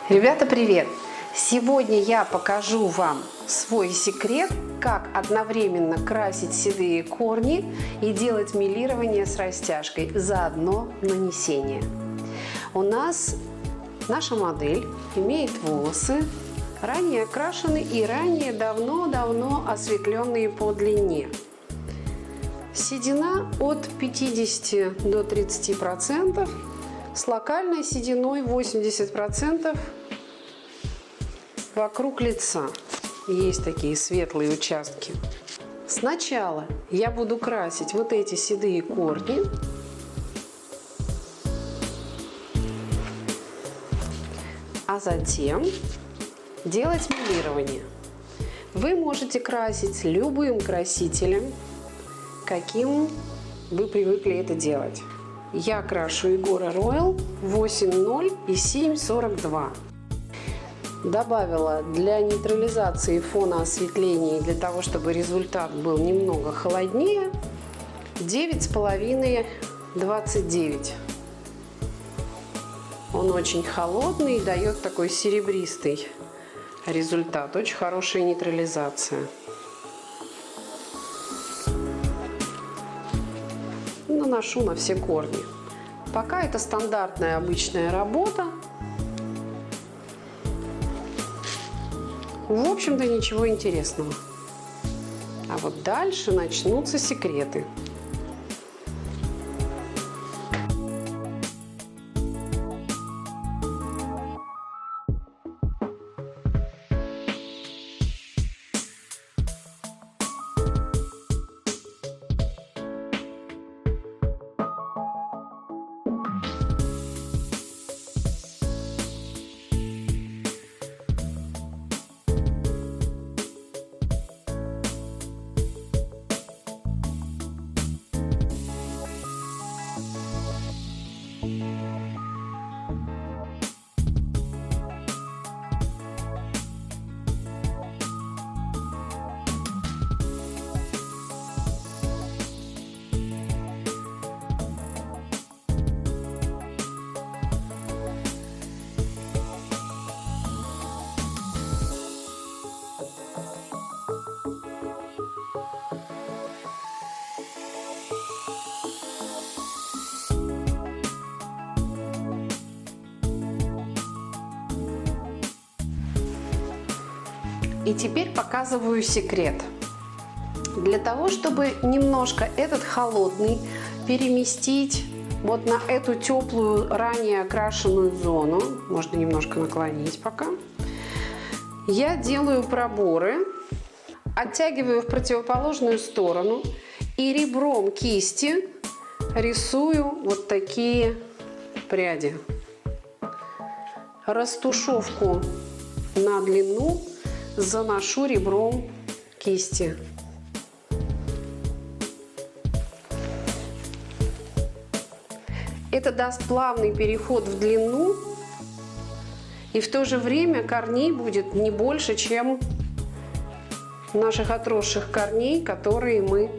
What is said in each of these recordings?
Ребята, привет! Сегодня я покажу вам свой секрет, как одновременно красить седые корни и делать мелирование с растяжкой за одно нанесение. У нас наша модель имеет волосы, ранее окрашены и ранее давно-давно осветленные по длине. Седина от 50 до 30%, с локальной сединой 80% вокруг лица. Есть такие светлые участки. Сначала я буду красить вот эти седые корни. А затем делать мелирование. Вы можете красить любым красителем, каким вы привыкли это делать. Я крашу Igora Royal 8.0 и 7.42. Добавила для нейтрализации фона осветления и для того, чтобы результат был немного холоднее, 9,5-29. Он очень холодный и дает такой серебристый результат. Очень хорошая нейтрализация. Наношу на все корни. Пока это стандартная обычная работа. В общем-то, ничего интересного. А вот дальше начнутся секреты. И теперь показываю секрет. Для того, чтобы немножко этот холодный переместить вот на эту теплую, ранее окрашенную зону, можно немножко наклонить пока, я делаю проборы, оттягиваю в противоположную сторону и ребром кисти рисую вот такие пряди. Растушевку на длину заношу ребром кисти. Это даст плавный переход в длину, и в то же время корней будет не больше, чем наших отросших корней, которые мы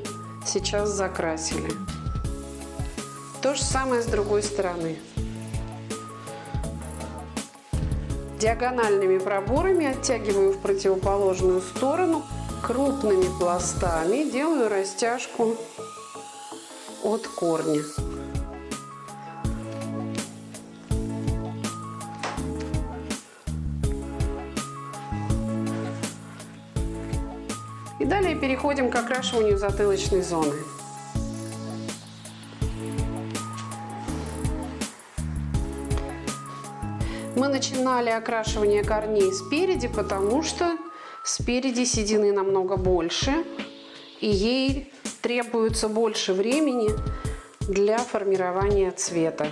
сейчас закрасили. То же самое с другой стороны. Диагональными проборами оттягиваю в противоположную сторону, крупными пластами делаю растяжку от корня. И далее переходим к окрашиванию затылочной зоны. Мы начинали окрашивание корней спереди, потому что спереди седины намного больше, и ей требуется больше времени для формирования цвета.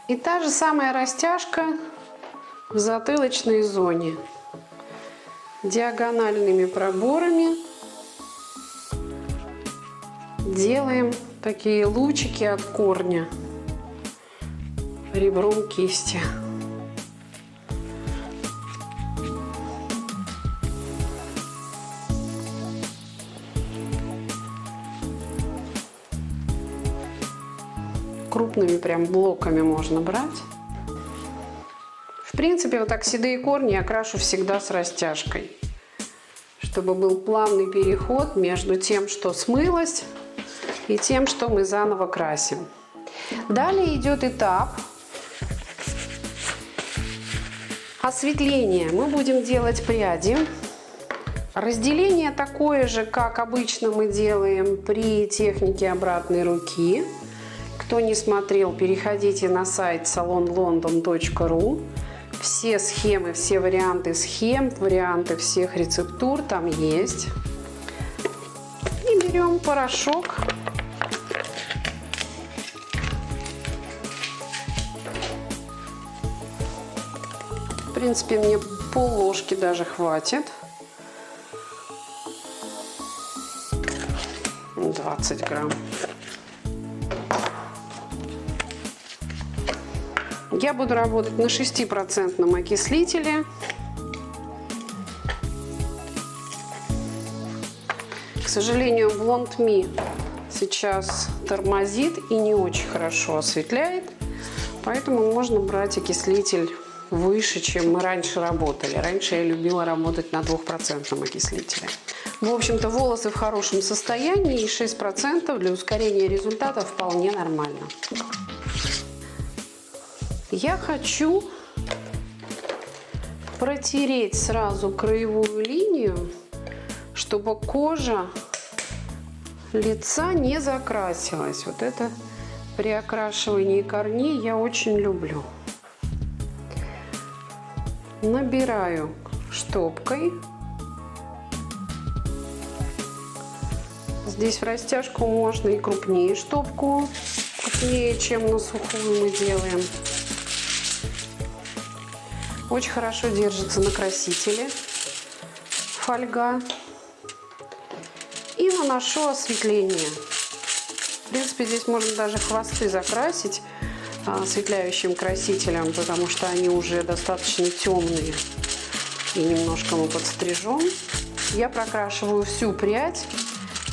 И та же самая растяжка в затылочной зоне. Диагональными проборами делаем такие лучики от корня ребром кисти. Крупными прям блоками можно брать. В принципе, вот так седые корни я крашу всегда с растяжкой, чтобы был плавный переход между тем, что смылось, и тем, что мы заново красим. Далее идет этап осветления. Мы будем делать пряди. Разделение такое же, как обычно мы делаем при технике обратной руки. Кто не смотрел, переходите на сайт salonlondon.ru. Все схемы, все варианты схем, варианты всех рецептур там есть. И берем порошок. В принципе, мне пол-ложки даже хватит. 20 грамм. Я буду работать на 6% окислителе. К сожалению, Blond Me сейчас тормозит и не очень хорошо осветляет, поэтому можно брать окислитель выше, чем мы раньше работали. Раньше я любила работать на 2% окислителе. В общем-то, волосы в хорошем состоянии, и 6% для ускорения результата вполне нормально. Я хочу протереть сразу краевую линию, чтобы кожа лица не закрасилась. Вот это при окрашивании корней я очень люблю. Набираю штопкой. Здесь в растяжку можно и крупнее штопку, крупнее, чем на сухую мы делаем. Очень хорошо держится на красителе фольга. И наношу осветление. В принципе, здесь можно даже хвосты закрасить осветляющим красителем, потому что они уже достаточно темные. И немножко мы подстрижем. Я прокрашиваю всю прядь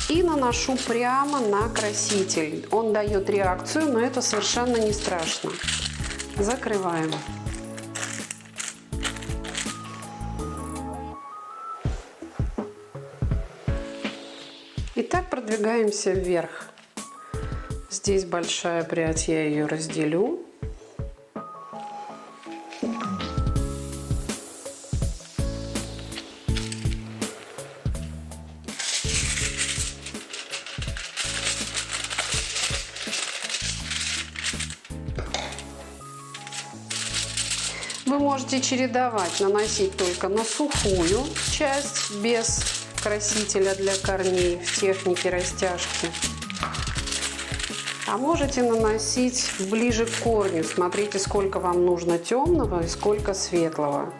и наношу прямо на краситель. Он дает реакцию, но это совершенно не страшно. Закрываем. И так продвигаемся вверх. Здесь большая прядь, я ее разделю. Вы можете чередовать, наносить только на сухую часть, без красителя для корней в технике растяжки. А можете наносить ближе к корню. Смотрите, сколько вам нужно темного и сколько светлого.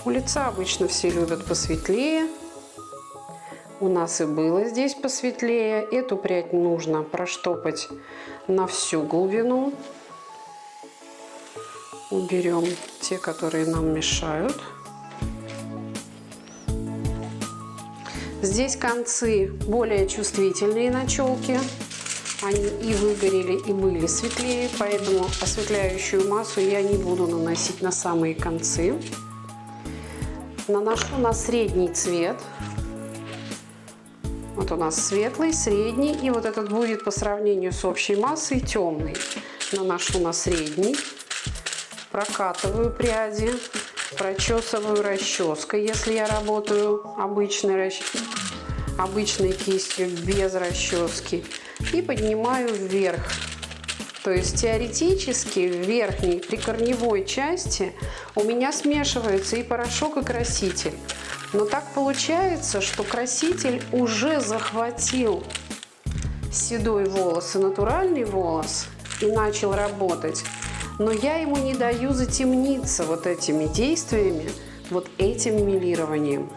У лица обычно все любят посветлее. У нас и было здесь посветлее. Эту прядь нужно проштопать на всю глубину. Уберем те, которые нам мешают. Здесь концы более чувствительные на челке. Они и выгорели, и были светлее, поэтому осветляющую массу я не буду наносить на самые концы. Наношу на средний цвет. Вот у нас светлый, средний, и вот этот будет по сравнению с общей массой темный. Наношу на средний. Прокатываю пряди, прочесываю расческой, если я работаю обычной кистью без расчески, и поднимаю вверх. То есть теоретически в верхней прикорневой части у меня смешиваются и порошок, и краситель. Но так получается, что краситель уже захватил седой волос и натуральный волос, и начал работать. Но я ему не даю затемниться вот этими действиями, вот этим мелированием.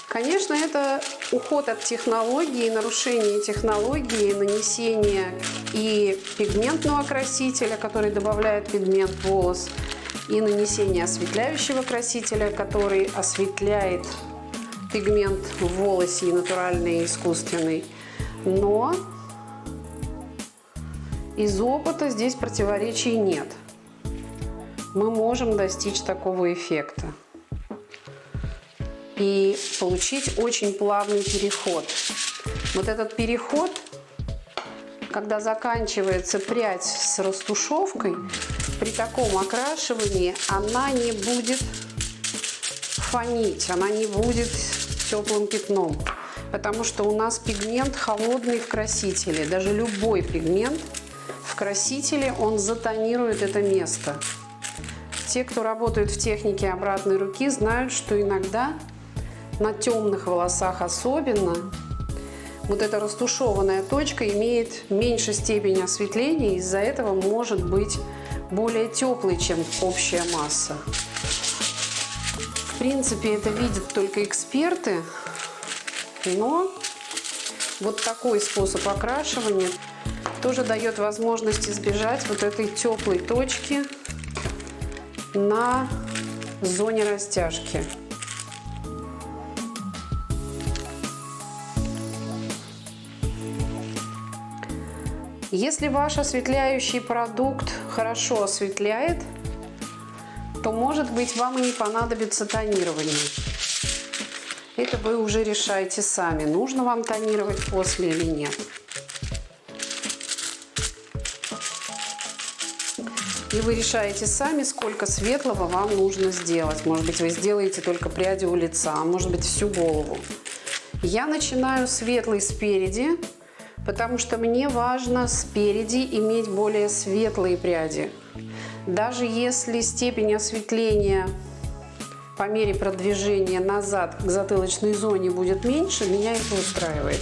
Конечно, это уход от технологии, нарушение технологии, нанесение и пигментного красителя, который добавляет пигмент в волос, и нанесение осветляющего красителя, который осветляет пигмент в волосе, и натуральный, и искусственный. Но из опыта здесь противоречий нет. Мы можем достичь такого эффекта и получить очень плавный переход. Вот этот переход, когда заканчивается прядь с растушевкой, при таком окрашивании она не будет фонить, она не будет теплым пятном, потому что у нас пигмент холодный в красителе. Даже любой пигмент в красителе, он затонирует это место. Те, кто работают в технике обратной руки, знают, что иногда на темных волосах особенно вот эта растушеванная точка имеет меньше степень осветления, из-за этого может быть более теплой, чем общая масса. В принципе, это видят только эксперты, но вот такой способ окрашивания тоже дает возможность избежать вот этой теплой точки на зоне растяжки. Если ваш осветляющий продукт хорошо осветляет, то, может быть, вам и не понадобится тонирование. Это вы уже решаете сами, нужно вам тонировать после или нет. И вы решаете сами, сколько светлого вам нужно сделать. Может быть, вы сделаете только пряди у лица, а может быть, всю голову. Я начинаю светлый спереди, потому что мне важно спереди иметь более светлые пряди. Даже если степень осветления по мере продвижения назад к затылочной зоне будет меньше, меня это устраивает.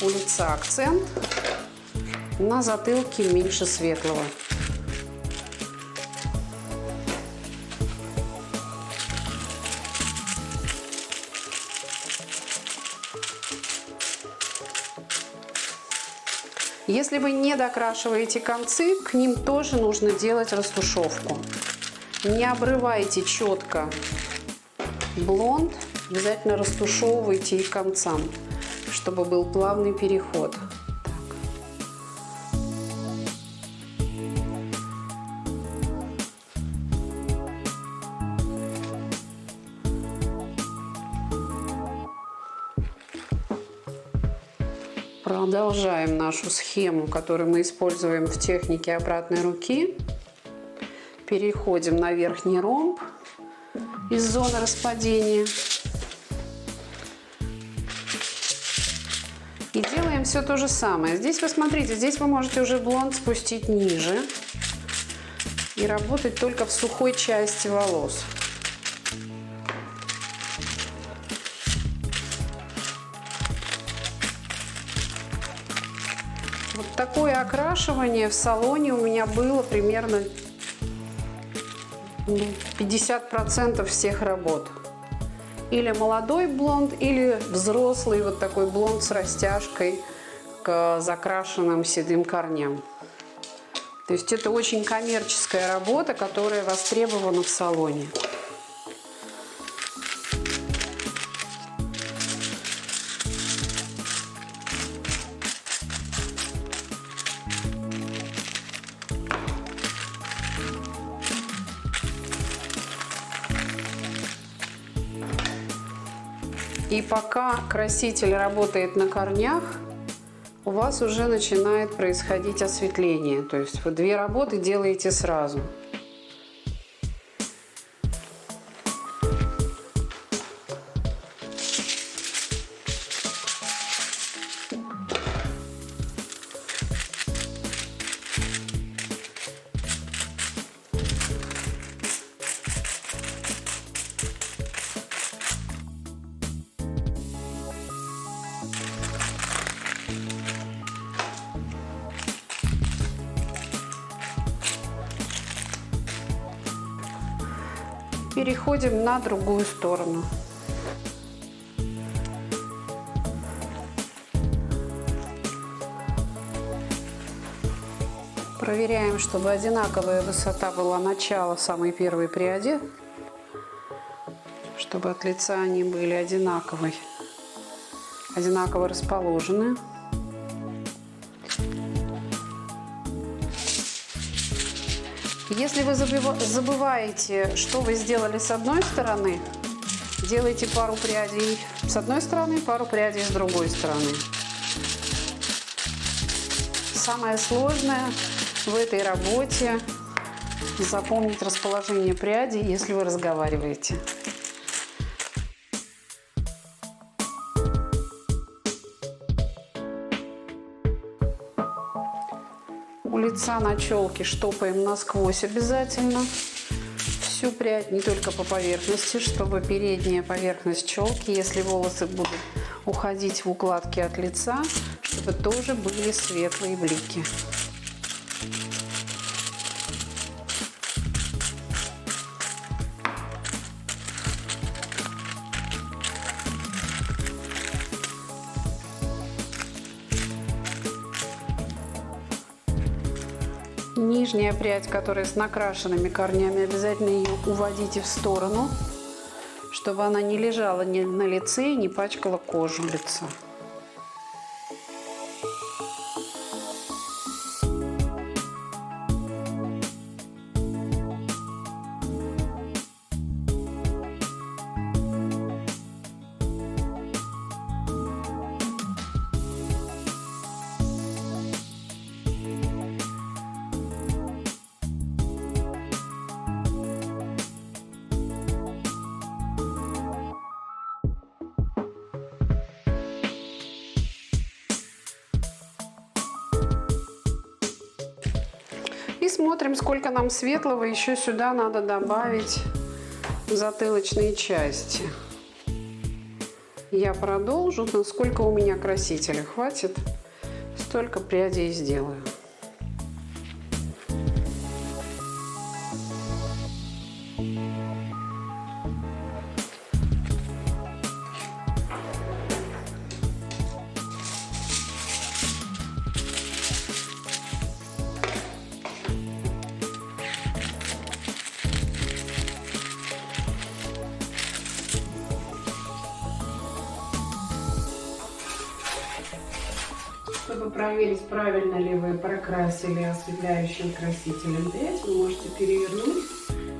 У лица акцент, на затылке меньше светлого. Если вы не докрашиваете концы, к ним тоже нужно делать растушевку. Не обрывайте четко блонд, обязательно растушевывайте и к концам, чтобы был плавный переход. Продолжаем нашу схему, которую мы используем в технике обратной руки. Переходим на верхний ромб из зоны распадения. И делаем все то же самое. Здесь вы смотрите, здесь вы можете уже блонд спустить ниже и работать только в сухой части волос. Вот такое окрашивание в салоне у меня было примерно 50% всех работ. Или молодой блонд, или взрослый вот такой блонд с растяжкой к закрашенным седым корням. То есть это очень коммерческая работа, которая востребована в салоне. И пока краситель работает на корнях, у вас уже начинает происходить осветление. То есть вы две работы делаете сразу. Переходим на другую сторону. Проверяем, чтобы одинаковая высота была начала самой первой пряди, чтобы от лица они были одинаково расположены. Если вы забываете, что вы сделали с одной стороны, делайте пару прядей с одной стороны, пару прядей с другой стороны. Самое сложное в этой работе запомнить расположение прядей, если вы разговариваете. У лица на челке штопаем насквозь обязательно всю прядь, не только по поверхности, чтобы передняя поверхность челки, если волосы будут уходить в укладки от лица, чтобы тоже были светлые блики. Нижняя прядь, которая с накрашенными корнями, обязательно ее уводите в сторону, чтобы она не лежала ни на лице и не пачкала кожу лица. И смотрим, сколько нам светлого еще сюда надо добавить в затылочные части. Я продолжу, насколько у меня красителя хватит, столько прядей сделаю. Чтобы проверить, правильно ли вы прокрасили осветляющим красителем прядь, вы можете перевернуть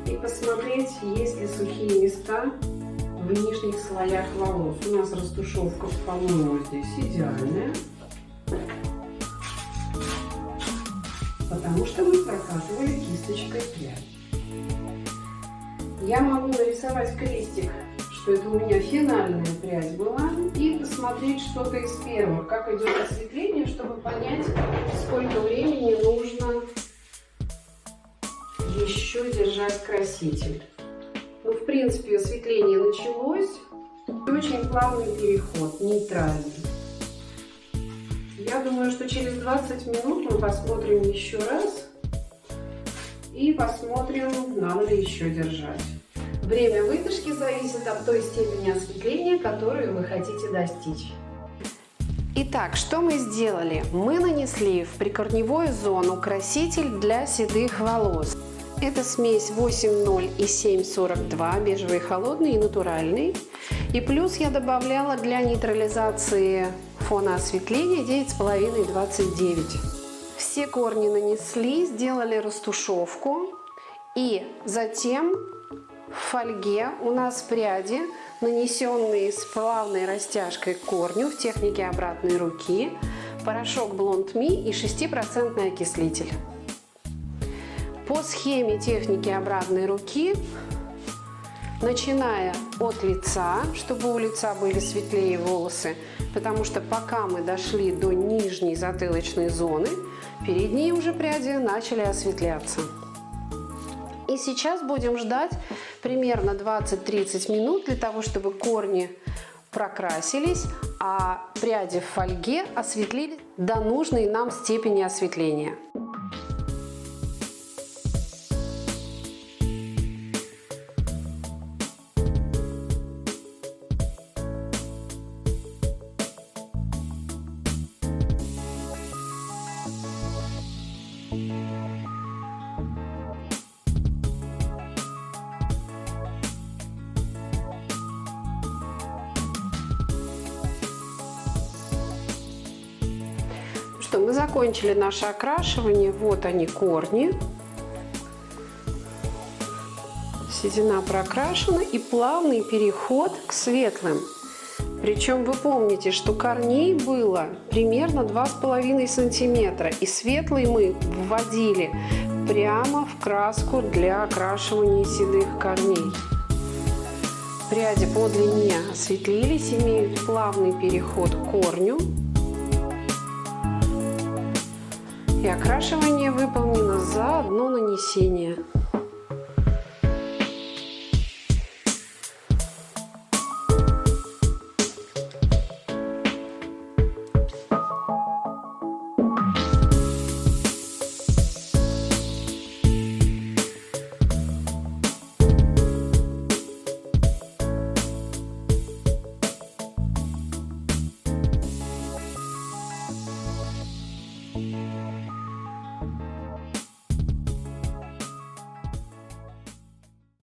и посмотреть, есть ли сухие места в нижних слоях волос. У нас растушевка, по-моему, здесь идеальная, потому что мы прокатывали кисточкой прядь. Я могу нарисовать крестик, что это у меня финальная прядь была, и посмотреть что-то из первого, как идет осветление, чтобы понять, сколько времени нужно еще держать краситель. Ну, в принципе, осветление началось, и очень плавный переход, нейтральный. Я думаю, что через 20 минут мы посмотрим еще раз и посмотрим, надо ли еще держать. Время выдержки зависит от той степени осветления, которую вы хотите достичь. Итак, что мы сделали? Мы нанесли в прикорневую зону краситель для седых волос. Это смесь 8.0 и 7.42, бежевый холодный и натуральный. И плюс я добавляла для нейтрализации фона осветления 9,5 и 29. Все корни нанесли, сделали растушевку, и затем в фольге у нас пряди, нанесенные с плавной растяжкой к корню в технике обратной руки, порошок Blond Me и 6% окислитель. По схеме техники обратной руки, начиная от лица, чтобы у лица были светлее волосы, потому что пока мы дошли до нижней затылочной зоны, передние уже пряди начали осветляться. И сейчас будем ждать примерно 20-30 минут для того, чтобы корни прокрасились, а пряди в фольге осветлились до нужной нам степени осветления. что, мы закончили наше окрашивание. Вот они, корни. Седина прокрашена и плавный переход к светлым. Причем вы помните, что корней было примерно 2,5 сантиметра. И светлый мы вводили прямо в краску для окрашивания седых корней. Пряди по длине осветлились, имеют плавный переход к корню. И окрашивание выполнено за одно нанесение.